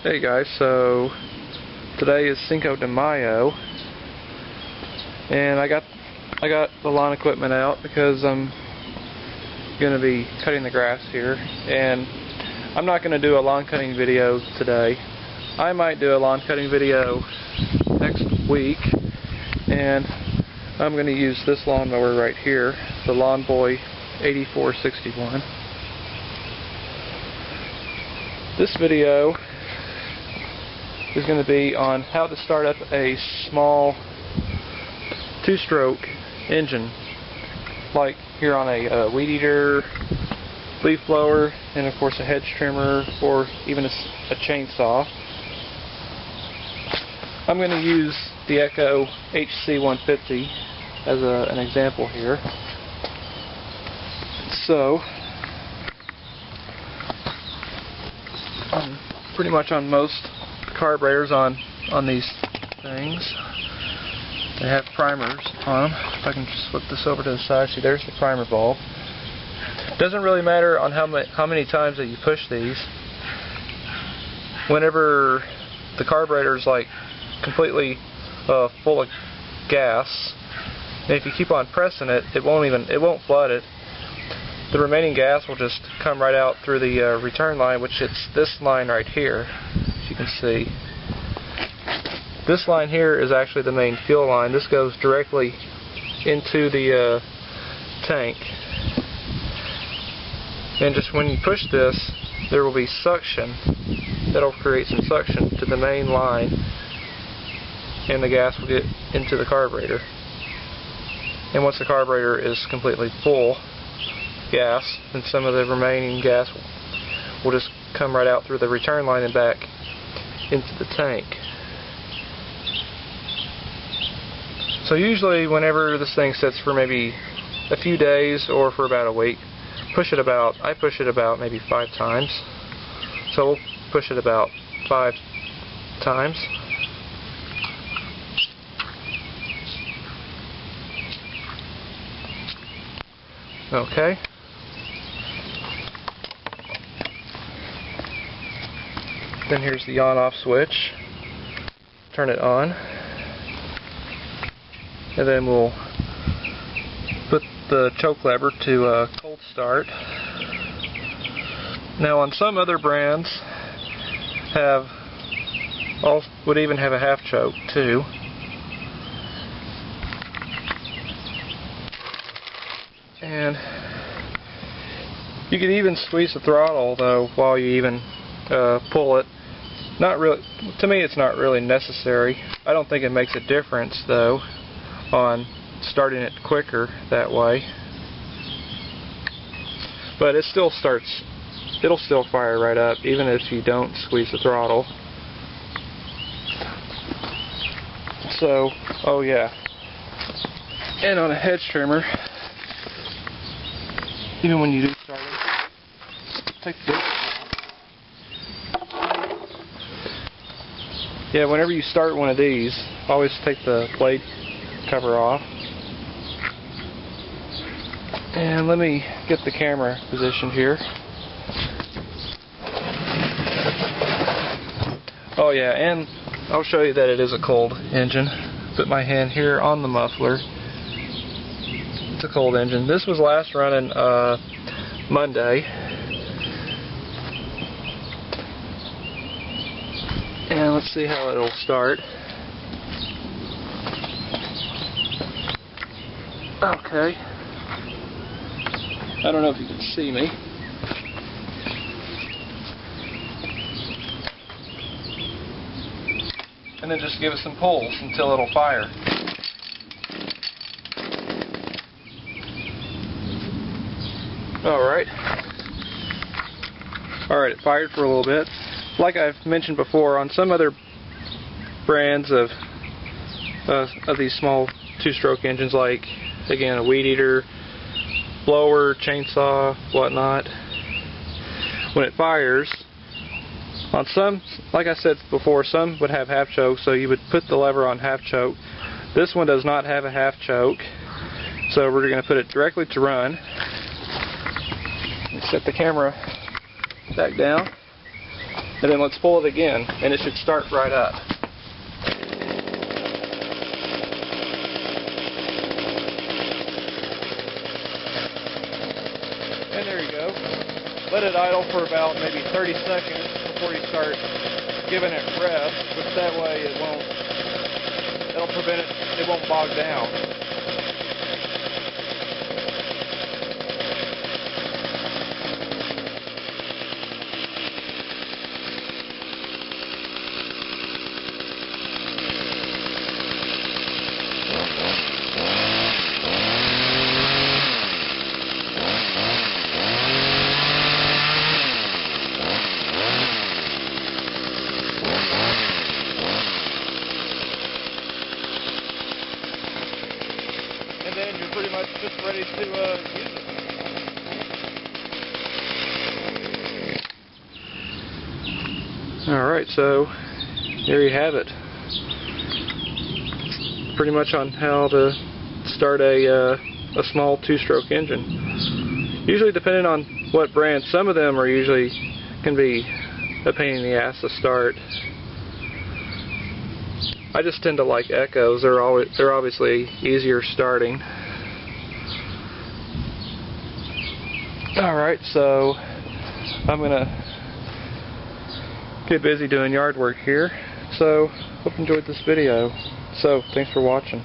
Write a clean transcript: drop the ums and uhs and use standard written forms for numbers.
Hey guys, so today is Cinco de Mayo, and I got the lawn equipment out because I'm going to be cutting the grass here, and I'm not going to do a lawn cutting video today. I might do a lawn cutting video next week, and I'm going to use this lawnmower right here, the Lawn Boy 8461. This video is going to be on how to start up a small two-stroke engine, like here on a weed eater, leaf blower, and of course a hedge trimmer, or even a chainsaw. I'm going to use the Echo HC150 as an example here. So, pretty much on most carburetors on these things, they have primers on them. If I can just flip this over to the side, see, there's the primer bulb. Doesn't really matter on how many times that you push these. Whenever the carburetor is like completely full of gas, and if you keep on pressing it, it won't flood it. The remaining gas will just come right out through the return line, which it's this line right here, as you can see. This line here is actually the main fuel line. This goes directly into the tank. And just when you push this, there will be suction. That'll create some suction to the main line, and the gas will get into the carburetor. And once the carburetor is completely full gas, then some of the remaining gas will just come right out through the return line and back into the tank. So usually whenever this thing sits for maybe a few days or for about a week, I push it about maybe 5 times. So we'll push it about 5 times. Okay. Then here's the on-off switch. Turn it on. And then we'll put the choke lever to cold start. Now on some other brands would even have a half choke too. And you could even squeeze the throttle though while you even pull it. Not really. To me, it's not really necessary. I don't think it makes a difference though on starting it quicker that way. But it still starts. It'll still fire right up even if you don't squeeze the throttle. So, oh yeah. And on a hedge trimmer, even when you do start it, take this. Yeah, whenever you start one of these, always take the blade cover off. And let me get the camera positioned here. Oh yeah, and I'll show you that it is a cold engine. Put my hand here on the muffler. It's a cold engine. This was last running Monday. And let's see how it'll start. Okay. I don't know if you can see me. And then just give it some pulls until it'll fire. Alright, it fired for a little bit. Like I've mentioned before, on some other brands of these small two-stroke engines, like, again, a weed eater, blower, chainsaw, whatnot, when it fires, on some, like I said before, some would have half choke, so you would put the lever on half choke. This one does not have a half choke, so we're going to put it directly to run. Set the camera back down. And then let's pull it again, and it should start right up. And there you go. Let it idle for about maybe 30 seconds before you start giving it rest, but that way it'll prevent it won't bog down. And then you're pretty much just ready to use it. Alright, so there you have it. Pretty much on how to start a small two-stroke engine. Usually depending on what brand, some of them are usually can be a pain in the ass to start. I just tend to like Echoes. They're obviously easier starting. Alright, so I'm gonna get busy doing yard work here. So hope you enjoyed this video. So thanks for watching.